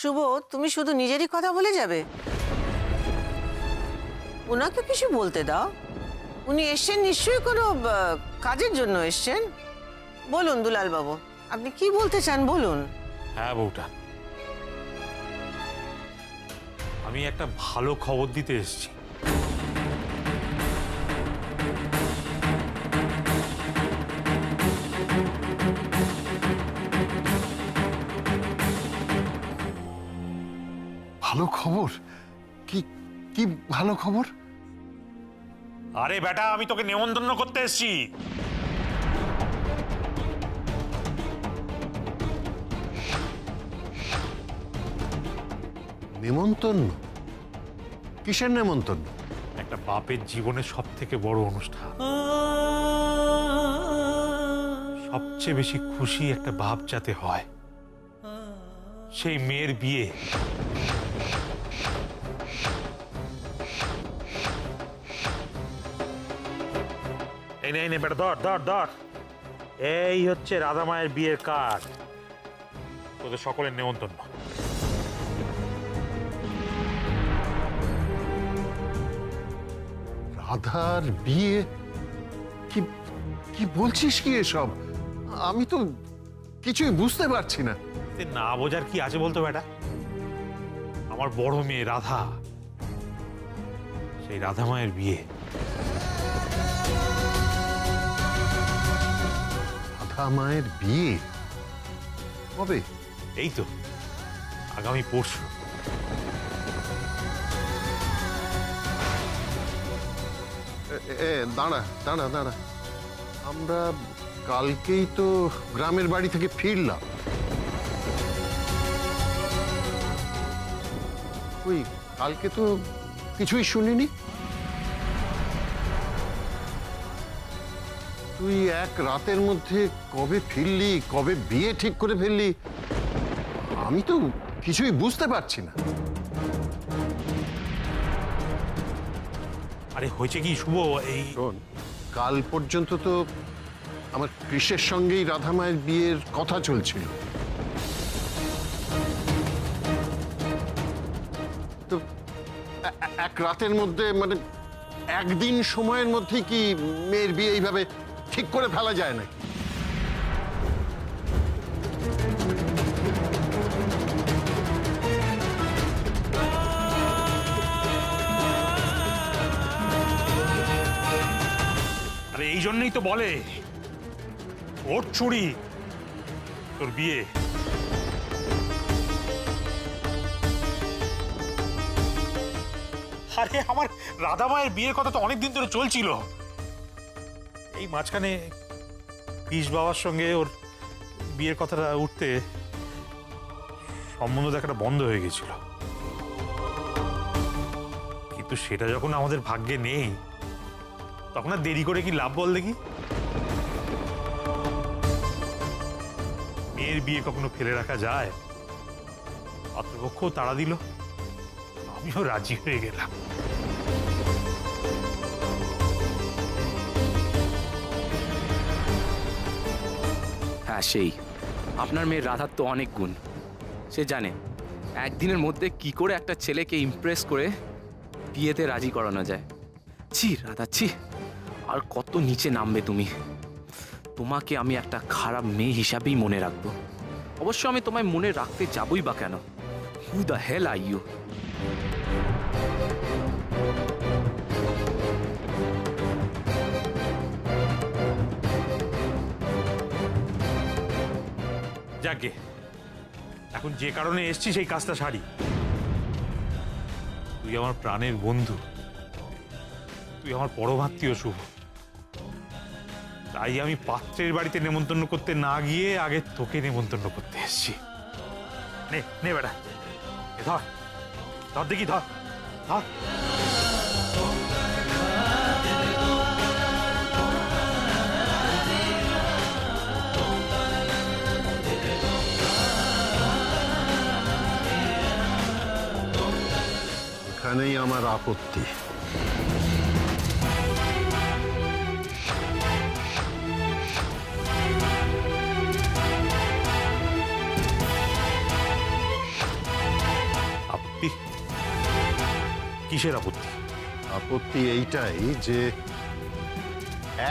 শুভ, তুমি শুধু নিজেরই কথা বলে যাবে? ওনাকে কিছু বলতে দাও। উনি এসছেন নিশ্চয়ই কোনো কাজের জন্য এসছেন। বলুন দুলাল বাবু, আপনি কি বলতে চান বলুন। হ্যাঁ বউটা, আমি একটা ভালো খবর দিতে এসেছি। ভালো খবর? কি কি ভালো খবর? আরে বেটা, আমি তোকে নেমন্তন্ন করতে এসেছি। নেমন্তন্ন? কিসের নেমন্তন্ন? একটা বাপের জীবনের সব থেকে বড় অনুষ্ঠান। সবচেয়ে বেশি খুশি একটা বাপ যাতে হয়, সেই মেয়ের বিয়ে। এই নে বেটা, ধর ধর ধর। এই হচ্ছে রাধা মায়ের বিয়ের কার্ড, তোদের সকলের নেমন্তন্ন। রাধার বিয়ে? কি কি বলছিস কি এসব? আমি তো কিছুই বুঝতে পারছি না। না বোঝার কি আছে বলতো বেটা? আমার বড় মেয়ে রাধা, সেই রাধা মায়ের বিয়ে। রাধা মায়ের বিয়ে কবে? এই তো আগামী পরশু। দাঁড়া দাঁড়া দাঁড়া, আমরা কালকেই তো গ্রামের বাড়ি থেকে ফিরলাম। ওই কালকে তো কিছুই শুনিনি। তুই এক রাতের মধ্যে কবে ফিরলি, কবে বিয়ে ঠিক করে ফেললি, আমি তো কিছুই বুঝতে পারছি না। আরে হয়েছে কি শুভ, এই শোন, কাল পর্যন্ত তো আমার কৃষের সঙ্গেই রাধা মায়ের বিয়ের কথা চলছিল। তো এক রাতের মধ্যে, মানে একদিন সময়ের মধ্যে কি মেয়ের বিয়ে এইভাবে ঠিক করে ফেলা যায় নাকি? আরে এই জন্যই তো বলে ওর চুরি তোর বিয়ে। আরে আমার রাধা মায়ের বিয়ের কথা তো অনেকদিন ধরে চলছিল। এই মাঝখানে পিস বাবার সঙ্গে ওর বিয়ের কথাটা উঠতে সম্বন্ধ দেখাটা বন্ধ হয়ে গেছিল। কিন্তু সেটা যখন আমাদের ভাগ্যে নেই, তখন আর দেরি করে কি লাভ বল দেখি? মেয়ের বিয়ে কখনো ফেলে রাখা যায়? পাত্রপক্ষ তাড়া দিল, আমিও রাজি হয়ে গেলাম। হ্যাঁ, সেই আপনার মেয়ের রাধার তো অনেক গুণ। সে জানে একদিনের মধ্যে কি করে একটা ছেলেকে ইমপ্রেস করে বিয়েতে রাজি করানো যায়। ছি রাধা, ছি, আর কত নিচে নামবে তুমি। তোমাকে আমি একটা খারাপ মেয়ে হিসাবেই মনে রাখবো। অবশ্য আমি তোমায় মনে রাখতে যাবই বা কেন? Who the hell are you? যাকে এখন যে কারণে এসছি সেই কাজটা সারি। তুই আমার প্রাণের বন্ধু, তুই আমার পরমাত্মীয় শুভ। তাই আমি পাত্রের বাড়িতে নেমন্তন্ন করতে না গিয়ে আগে তোকে নেমন্তন্ন করতে এসছি। নে নে বেটা, ধর ধর দেখি, ধর ধর। এখানেই আমার আপত্তি। কিসের আপত্তি? আপত্তি এইটাই যে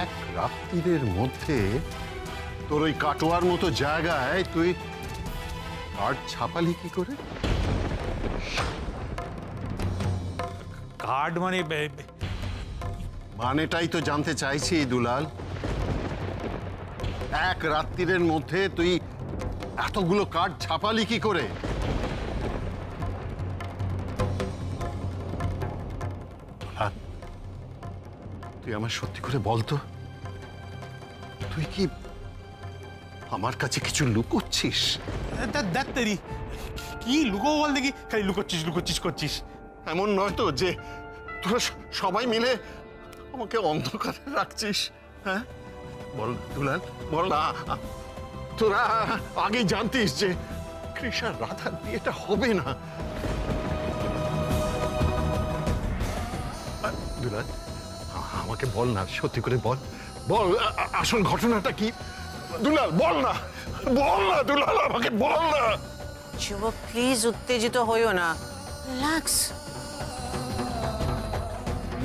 এক রাত্রির মধ্যে তোর ওই কাটোয়ার মতো জায়গায় তুই কার্ড ছাপালি কি করে? কার্ড মানে মানেটাই তো জানতে চাইছি দুলাল। এক রাত্রির মধ্যে তুই এতগুলো কার্ড ছাপালি কি করে? দুলাল, তুই আমার সত্যি করে বলতো, তুই কি আমার কাছে কিছু লুকোচ্ছিস? দেখ তেরি, কি লুকো বল দেখি, খালি লুকোচ্ছিস লুকোচ্ছিস করছিস। এমন নয় তো যে তোরা সবাই মিলে আমাকে অন্ধকারে রাখছিস? হ্যাঁ বল দুলাল, বল না। তোরা আগে জানতিস যে কৃষার রাধার বিয়েটা হবে না। দুলাল, আমাকে বল না, সত্যি করে বল, বল আসল ঘটনাটা কি? দুলাল বল না, বল না দুলাল, আমাকে বল না। শুভ প্লিজ উত্তেজিত হইও না, রিল্যাক্স।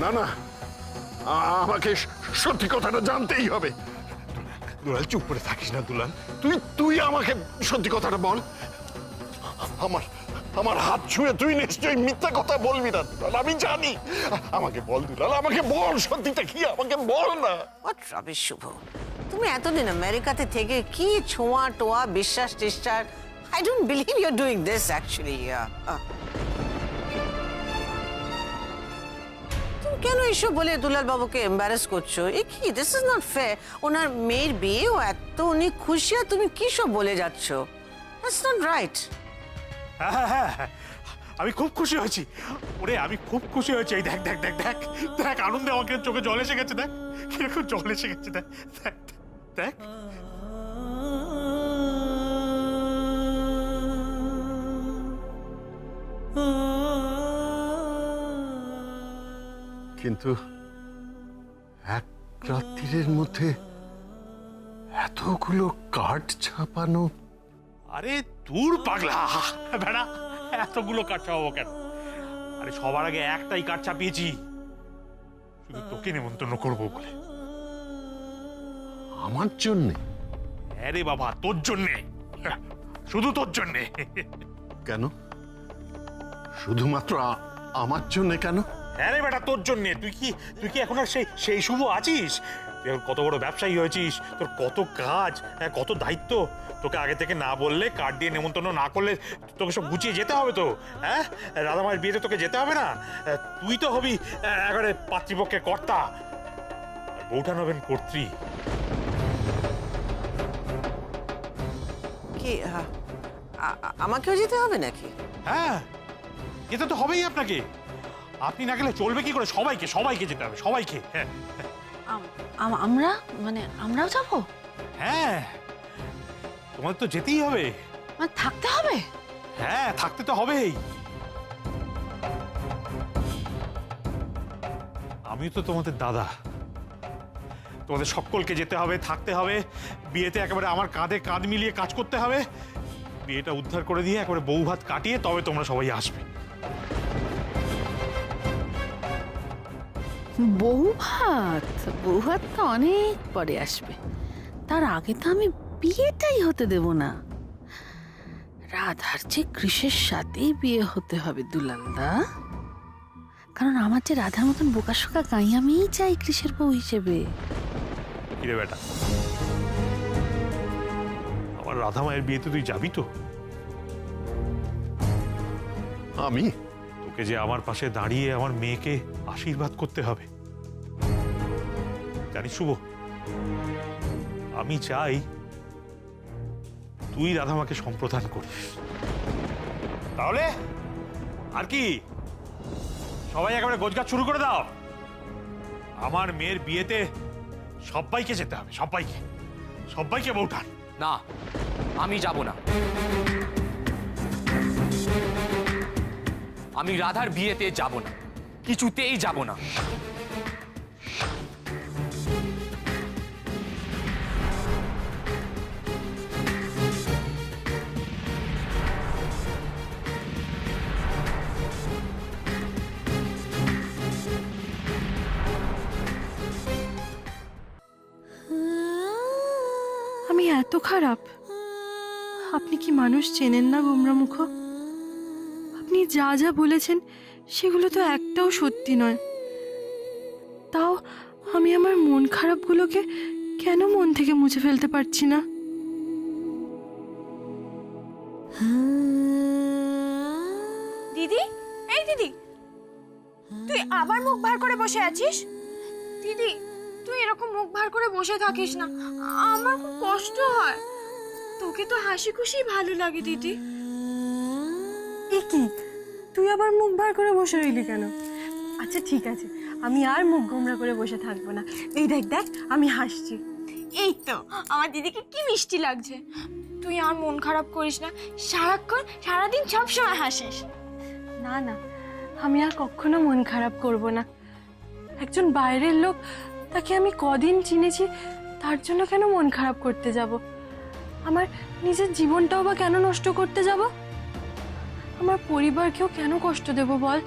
না না, আমাকে সত্যি কথাটা জানতেই হবে। দুলাল চুপ করে থাকিস না দুলাল, তুই আমাকে সত্যি কথাটা বল। আমার হাত ছুঁয়ে তুই নিশ্চয়ই মিথ্যা কথা বলবি না দুলাল, আমি জানি। আমাকে বল দুলাল, আমাকে বল সত্যিটা কি, আমাকে বল না। হোয়াট রাবিশ শুভ, তুমি এতদিন আমেরিকাতে থেকে কি ছোঁয়া টোয়া বিশ্বাস টিশ্চার, I don't believe you are doing this actually. তুমি কেন এসব বলে দুলাল বাবুকে এম্বারেস করছো? এ কি, দিস ইজ নট ফেয়ার। ওনার মেয়ের বিয়ে, ও এত উনি খুশি আর তুমি কি সব বলে যাচ্ছ? That's not right. হ্যাঁ হ্যাঁ হ্যাঁ, আমি খুব খুশি হয়েছি। ওরে আমি খুব খুশি হয়েছি। এই দেখ দেখ দেখ দেখ দেখ, আনন্দে আমাকে চোখে জল এসে গেছে। দেখ কিরকম জল এসে গেছে। দেখ দেখ দেখ। কিন্তু এক রাত্রির মধ্যে এতগুলো কার্ড ছাপানো। আরে দূর পাগলা বেড়া, এতগুলো কাঠ ছাপাবো কেন? আরে সবার আগে একটাই কাঠ ছাপিয়েছি, শুধু তোকে নেমন্তন্ন করবো বলে। আমার জন্যে? আরে বাবা তোর জন্যে, শুধু তোর জন্যে। কেন? শুধুমাত্র আমার জন্যে কেন? আরে বেটা তোর জন্যে। তুই কি এখন আর সেই শুভ আছিস? তুই এখন কত বড় ব্যবসায়ী হয়েছিস, তোর কত কাজ, কত দায়িত্ব। তোকে আগে থেকে না বললে, কার্ড দিয়ে নেমন্তন্ন না করলে তোকে সব গুছিয়ে যেতে হবে তো। হ্যাঁ, রাধামায়ের বিয়েতে তোকে যেতে হবে না? তুই তো হবি একেবারে পাত্রীপক্ষের কর্তা, আর বউটা হবেন কর্ত্রী। কি আমাকেও যেতে হবে নাকি? হ্যাঁ, যেতে তো হবেই আপনাকে। আপনি না গেলে চলবে কি করে? সবাইকে যেতে হবে, সবাইকে। হ্যাঁ আমরা মানে আমরাও যাব? হ্যাঁ, তোমাদের তো যেতেই হবে। মানে থাকতে হবে? হ্যাঁ, থাকতে তো হবেই। আমি তো তোমাদের দাদা, তোমাদের সকলকে যেতে হবে, থাকতে হবে। বিয়েতে একেবারে আমার কাঁধে কাঁধ মিলিয়ে কাজ করতে হবে। বিয়েটা উদ্ধার করে দিয়ে একেবারে বউ ভাত কাটিয়ে তবে তোমরা সবাই আসবে। বউ ভাত? বউ ভাত তো অনেক পরে আসবে, তার আগে তো আমি বিয়েটাই হতে দেব না। রাধার যে কৃষের সাথেই বিয়ে হতে হবে দুলালদা, কারণ আমার যে রাধার মতন বোকাশোকা গাই আমিই চাই কৃষের বউ হিসেবে। কিরে বেটা, আমার রাধা মায়ের বিয়েতে তুই যাবি তো? আমি? তোকে যে আমার পাশে দাঁড়িয়ে আমার মেয়েকে আশীর্বাদ করতে হবে, জানিস শুভ? আমি চাই তুই রাধামাকে সম্প্রদান করিস। তাহলে আর কি, সবাই একেবারে গোছগাছ শুরু করে দাও। আমার মেয়ের বিয়েতে সবাইকে যেতে হবে, সবাইকে বউঠান। না, আমি যাব না। আমি রাধার বিয়েতে যাব না, কিছুতেই যাব না। আমি এত খারাপ? আপনি কি মানুষ চেনেন না গোমরামুখ? আপনি যা যা বলেছেন সেগুলো তো একটাও সত্যি নয়। তাও আমি আমার মন খারাপগুলোকে কেন মন থেকে মুছে ফেলতে পারছি না? দিদি, এই দিদি, তুই আবার মুখ ভার করে বসে আছিস? দিদি, তুই এরকম মুখ ভার করে বসে থাকিস না, আমার খুব কষ্ট হয়। তোকে তো হাসি খুশি ভালো লাগে দিদি। এ কি, তুই আবার মুখ ভার করে বসে রইলি কেন? আচ্ছা ঠিক আছে, আমি আর মুখ গোমরা করে বসে থাকবো না। এই দেখ দেখ, আমি হাসছি। এই তো আমার দিদিকে কি মিষ্টি লাগছে। তুই আর মন খারাপ করিস না, সারাক্ষণ সারাদিন সবসময় হাসিস। না না, আমি আর কখনো মন খারাপ করব না। একজন বাইরের লোক, তাকে আমি কদিন চিনেছি, তার জন্য কেন মন খারাপ করতে যাব? আমার নিজের জীবনটাও বা কেন নষ্ট করতে যাব? আমার পরিবারকেও কেন কষ্ট দেব বল?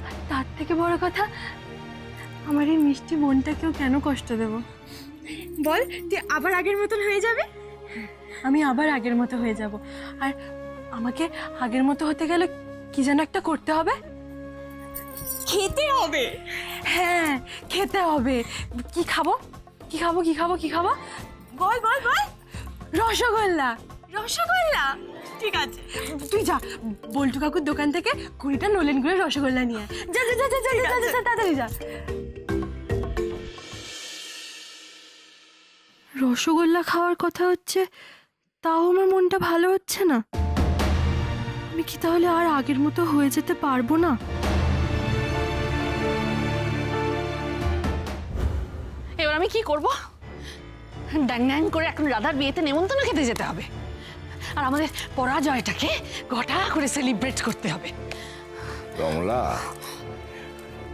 আর তার থেকে বড় কথা, আমার এই মিষ্টি বোনটাকেও কেন কষ্ট দেব বল? তুই আবার আগের মতন হয়ে যাবে। আমি আবার আগের মতো হয়ে যাব। আর আমাকে আগের মতো হতে গেলে কি যেন একটা করতে হবে। খেতে হবে। হ্যাঁ, খেতে হবে। কি খাবো কি খাবো কি খাবো কি খাবো? বল বল বল। রসগোল্লা। রসগোল্লা, ঠিক আছে। তুই যা বল্টু কাকুর দোকান থেকে 20টা নলেন গুড়ের রসগোল্লা নিয়ে আয়। যা যা যা যা যা যা, তাড়াতাড়ি যা। রসগোল্লা খাওয়ার কথা হচ্ছে, তাও আমার মনটা ভালো হচ্ছে না। আমি কি তাহলে আর আগের মতো হয়ে যেতে পারবো না? এবার আমি কি করব? ড্যাং ড্যাং করে এখন রাধার বিয়েতে নেমন্তন্ন খেতে যেতে হবে, আর আমাদের পরাজয়টাকে ঘটা করে সেলিব্রেট করতে হবে। কমলা,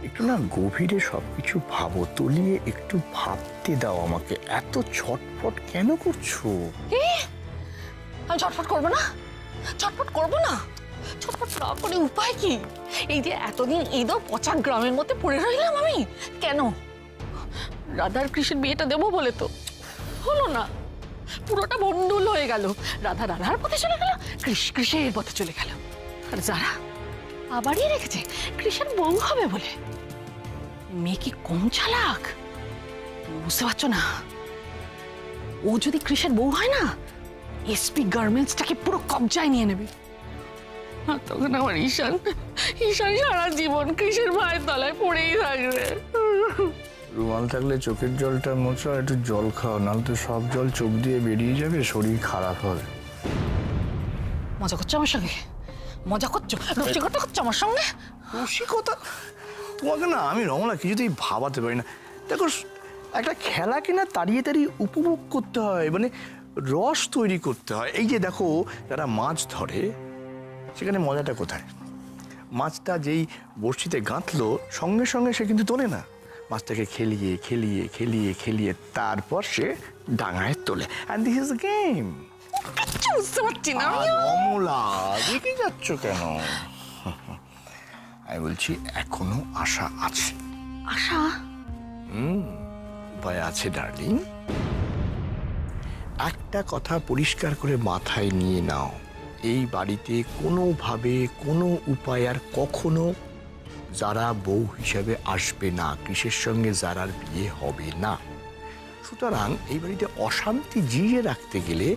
একটু না গভীরে সবকিছু ভাবো, তলিয়ে একটু ভাবতে দাও আমাকে। এত ছটফট কেন করছো? আমি ছটফট করবো না, ছটফট করবো না। ছটফট না করে উপায় কি? এই যে এতদিন এই তো পচা গ্রামের মধ্যে পড়ে রইলাম আমি, কেন? রাধার কৃষির বিয়েটা দেবো বলে তো হলো না, পুরোটা বন্ডুল হয়ে গেল। রাধা রাধার পথে চলে গেল, কৃষের পথে চলে গেল। আর যারা আবারই রেখেছে কৃষের বউ হবে বলে, মেয়ে কি কম চালাক? বুঝতে পারছো না? ও যদি কৃষের বউ হয় না, এসপি গার্মেন্টসটাকে পুরো কবজায় নিয়ে নেবে। আর তখন আমার ঈশান সারা জীবন কৃষের ভাইয়ের তলায় পড়েই থাকবে। রুমাল থাকলে চোখের জলটা মোছো, আর একটু জল খাও, নাহলে তো সব জল চোখ দিয়ে বেরিয়ে যাবে, শরীর খারাপ হবে। মজা করছো আমার সঙ্গে? মজা করছো? রসিকতা করছো আমার সঙ্গে? রসিকতা? তোমাকে না আমি রমলা কিছুতেই ভাবাতে পারি না। দেখো, একটা খেলাকে না তাড়িয়ে তাড়িয়ে উপভোগ করতে হয়, মানে রস তৈরি করতে হয়। এই যে দেখো, যারা মাছ ধরে, সেখানে মজাটা কোথায়? মাছটা যেই বড়শিতে গাঁথলো, সঙ্গে সঙ্গে সে কিন্তু তোলে না। মাছটাকে খেলিয়ে খেলিয়ে খেলিয়ে খেলিয়ে তারপর সে ডাঙায় তোলে। And this is game. বুঝতে পারছি না। রমলা, দেখে যাচ্ছ কেন? আমি বলছি এখনো আশা আছে। আশা? উপায় আছে ডার্লিং। একটা কথা পরিষ্কার করে মাথায় নিয়ে নাও, এই বাড়িতে কোনোভাবে কোনো উপায় আর কখনো যারা বউ হিসেবে আসবে না, কৃষের সঙ্গে যারার বিয়ে হবে না। সুতরাং এই বাড়িতে অশান্তি জিয়ে রাখতে গেলে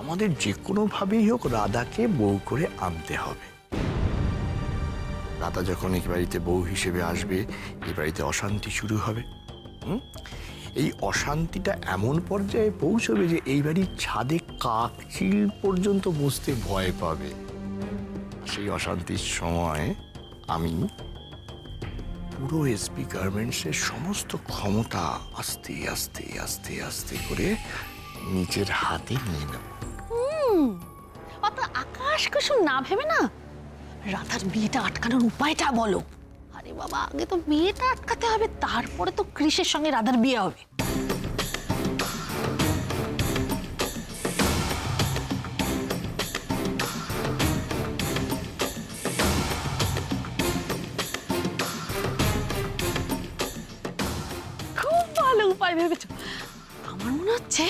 আমাদের যে কোনোভাবেই হোক রাধাকে বউ করে আনতে হবে। রাধা যখন এই বাড়িতে বউ হিসেবে আসবে, এই বাড়িতে অশান্তি শুরু হবে। এই অশান্তিটা এমন পর্যায়ে পৌঁছবে যে এই বাড়ির ছাদে কাক চিল পর্যন্ত বসতে ভয় পাবে। সেই অশান্তির সময় আমি পুরো এসপি গার্মেন্টসের সমস্ত ক্ষমতা আস্তে আস্তে আস্তে আস্তে করে নিজের হাতে নিয়ে নেব। অত আকাশ কুসুম না ভেবে না রাধার বিয়েটা আটকানোর উপায়টা বলো। আরে বাবা, আগে তো বিয়েটা আটকাতে হবে, তারপরে তো কৃষের সঙ্গে রাধার বিয়ে হবে। খুব ভালো উপায় ভেবেছো। আমার মনে হচ্ছে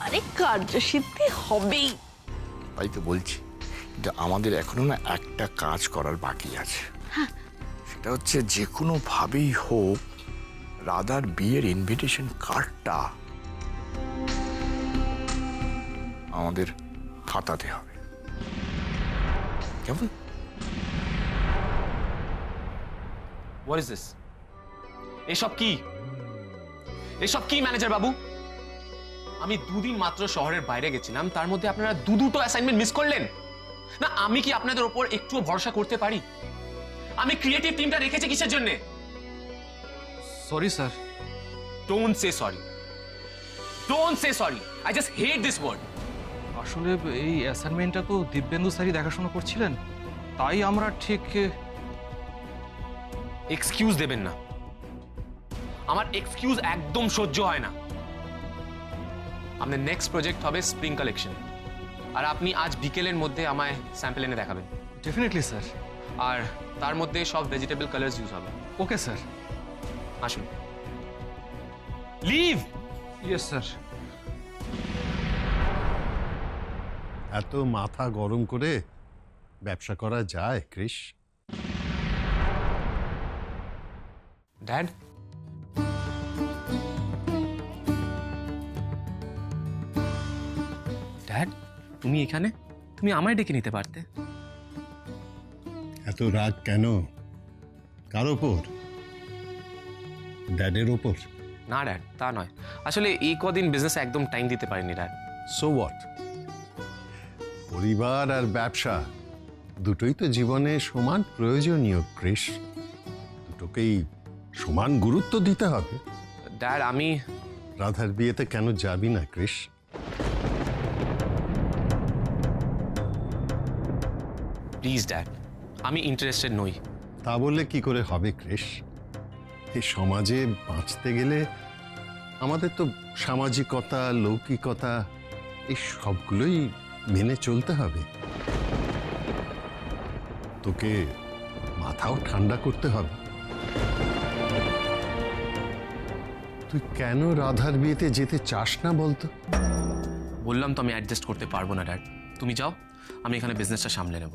আরে কার্যসিদ্ধি হবেই। তাই তো বলছি, কিন্তু আমাদের এখনো না একটা কাজ করার বাকি আছে। সেটা হচ্ছে যে কোনো ভাবেই হোক রাধার বিয়ের ইনভিটেশন কার্ডটা আমাদের হাতাতে হবে। কেমন? What is this? এসব কি? এসব কি ম্যানেজার বাবু? আমি দুদিন মাত্র শহরের বাইরে গেছিলাম, তার মধ্যে আপনারা দুটো অ্যাসাইনমেন্ট মিস করলেন না। আমি কি আপনাদের উপর একটুও ভরসা করতে পারি? আমি ক্রিয়েটিভ টিমটা রেখেছি কিসের জন্য? Sorry sir. Don't say sorry, don't say sorry. I just hate this word. আসলে এই অ্যাসাইনমেন্টটা তো দিব্যেন্দু স্যারই দেখাশোনা করছিলেন, তাই আমরা ঠিক এক্সকিউজ দেবেন না। আমার এক্সকিউজ একদম সহ্য হয় না। আমাদের নেক্সট প্রজেক্ট হবে স্প্রিং কালেকশন, আর আপনি আজ বিকেলের মধ্যে আমায় স্যাম্পল এনে দেখাবেন। Definitely sir. আর তার মধ্যে সব ভেজিটেবল কালার্স ইউজ হবে। Okay sir. আসুন। লিভ। Yes sir. এত মাথা গরম করে ব্যবসা করা যায় ক্রিস? ড্যাড, ড্যাড, তুমি এখানে? তুমি আমায় ডেকে নিতে পারতে। এত রাগ কেন? কার ওপর? ড্যাডের ওপর? না ড্যাড, তা নয়। আসলে এই কদিন বিজনেস একদম টাইম দিতে পারিনি ড্যাড। So what? পরিবার আর ব্যবসা দুটোই তো জীবনে সমান প্রয়োজনীয় ক্রিস। দুটোকেই সমান গুরুত্ব দিতে হবে। ড্যাড, আমি রাধার বিয়েতে কেন যাবি না ক্রিস? প্লিজ ড্যাড, আমি ইন্টারেস্টেড নই। তা বললে কি করে হবে ক্রিস? এই সমাজে বাঁচতে গেলে আমাদের তো সামাজিকতা, লৌকিকতা এই সবগুলোই মেনে চলতে হবে। তোকে মাথাও ঠান্ডা করতে হবে। তুই কেন রাধার বিয়েতে যেতে চাস না বলতো? বললাম তো আমি অ্যাডজাস্ট করতে পারবো না ড্যাড। তুমি যাও, আমি এখানে বিজনেসটা সামলে নেব।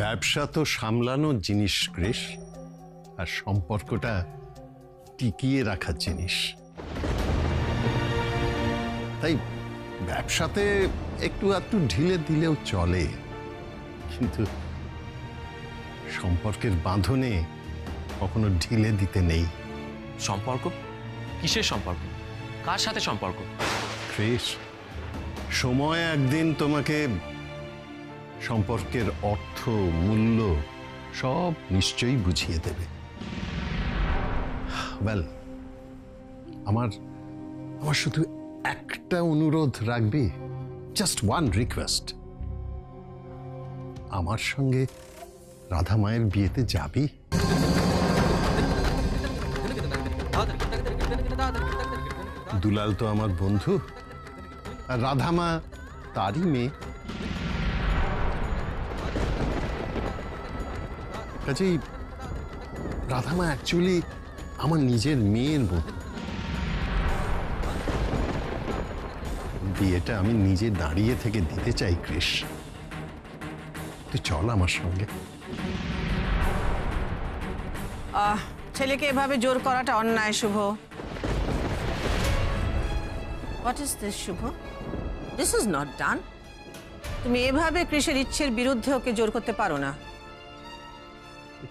ব্যবসা তো সামলানোর জিনিস ক্রিস, আর সম্পর্কটা টিকিয়ে রাখার জিনিস। তাই ব্যবসাতে একটু একটু ঢিলে দিলেও চলে, কিন্তু সম্পর্কের বাঁধনে কখনো ঢিলে দিতে নেই। সম্পর্ক? কিসের সম্পর্ক? কার সাথে সম্পর্ক? ক্রিস, সময় একদিন তোমাকে সম্পর্কের অর্থ, মূল্য সব নিশ্চয়ই বুঝিয়ে দেবে। ওয়েল, আমার শুধু একটা অনুরোধ রাখবি, জাস্ট ওয়ান রিকোয়েস্ট। আমার সঙ্গে রাধা মায়ের বিয়েতে যাবি? দুলাল তো আমার বন্ধু, আর রাধা মা তারই মেয়ে। কাজেই রাধা মা অ্যাকচুয়ালি আমার নিজের মেয়ের মতো। বিয়েটা আমি নিজে দাঁড়িয়ে থেকে দিতে চাই ক্রিস। তুই চল আমার সঙ্গে। ছেলেকে এভাবে জোর করাটা অন্যায় Shubho. What is this Shubho? This is not done. তুমি এভাবে ক্রিসের ইচ্ছের বিরুদ্ধে ওকে জোর করতে পারো না।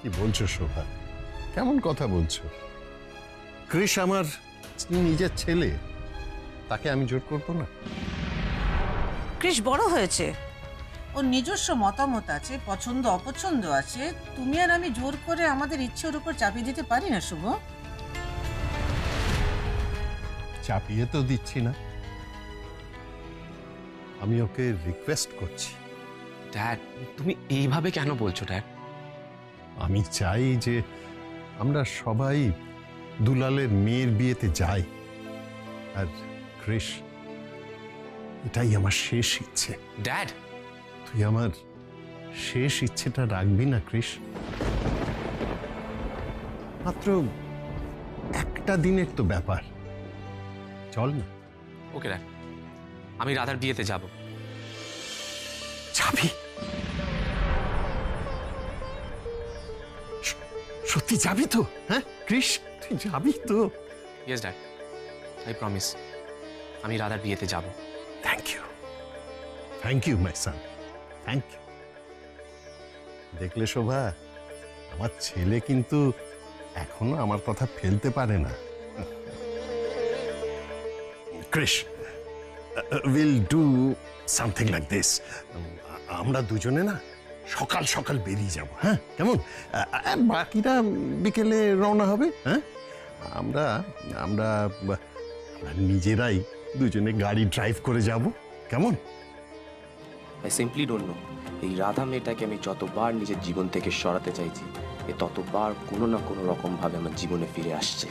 কি বলছো শোভা? কেমন কথা বলছো? ক্রিস আমার নিজের ছেলে, তাকে আমি জোর করবো না? ক্রিস বড় হয়েছে, ওর নিজস্ব মতামত আছে, পছন্দ অপছন্দ আছে। তুমি আর আমি জোর করে আমাদের ইচ্ছের উপর চাপিয়ে দিতে পারি না শুভ। চাপিয়ে তো দিচ্ছি না, আমি ওকে রিকোয়েস্ট করছি। ড্যাড, তুমি এইভাবে কেন বলছো ড্যাড? আমি চাই যে আমরা সবাই দুলালের মেয়ের বিয়েতে যাই। আর ক্রিস, এটাই আমার শেষ ইচ্ছে। ড্যাড, তুই আমার শেষ ইচ্ছেটা রাখবি না ক্রিস? মাত্র একটা দিনের তো ব্যাপার, চল না। ওকে ড্যাড, আমি রাধার বিয়েতে যাব। যাবি? সত্যি যাবি তো? হ্যাঁ কৃষ, তুই যাবি তো? Yes dad, I promise. আমি রাধার বিয়েতে যাব। Thank you my son, thank you. দেখলে শোভা, আমার ছেলে কিন্তু এখনো আমার কথা ফেলতে পারে না। Krish, will do something like this. আমরা দুজনে না সকাল সকাল বেরিয়ে যাব, হ্যাঁ কেমন? আর বাকিরা বিকেলে রওনা হবে। হ্যাঁ আমরা আমরা আমরা নিজেরাই দুজনে গাড়ি ড্রাইভ করে যাব, কেমন? আই সিম্পলি ডোন্ট নো, এই রাধা মেয়েটাকে আমি যতবার নিজের জীবন থেকে সরাতে চাইছি, এ ততবার কোনো না কোনো রকম ভাবে আমার জীবনে ফিরে আসছে।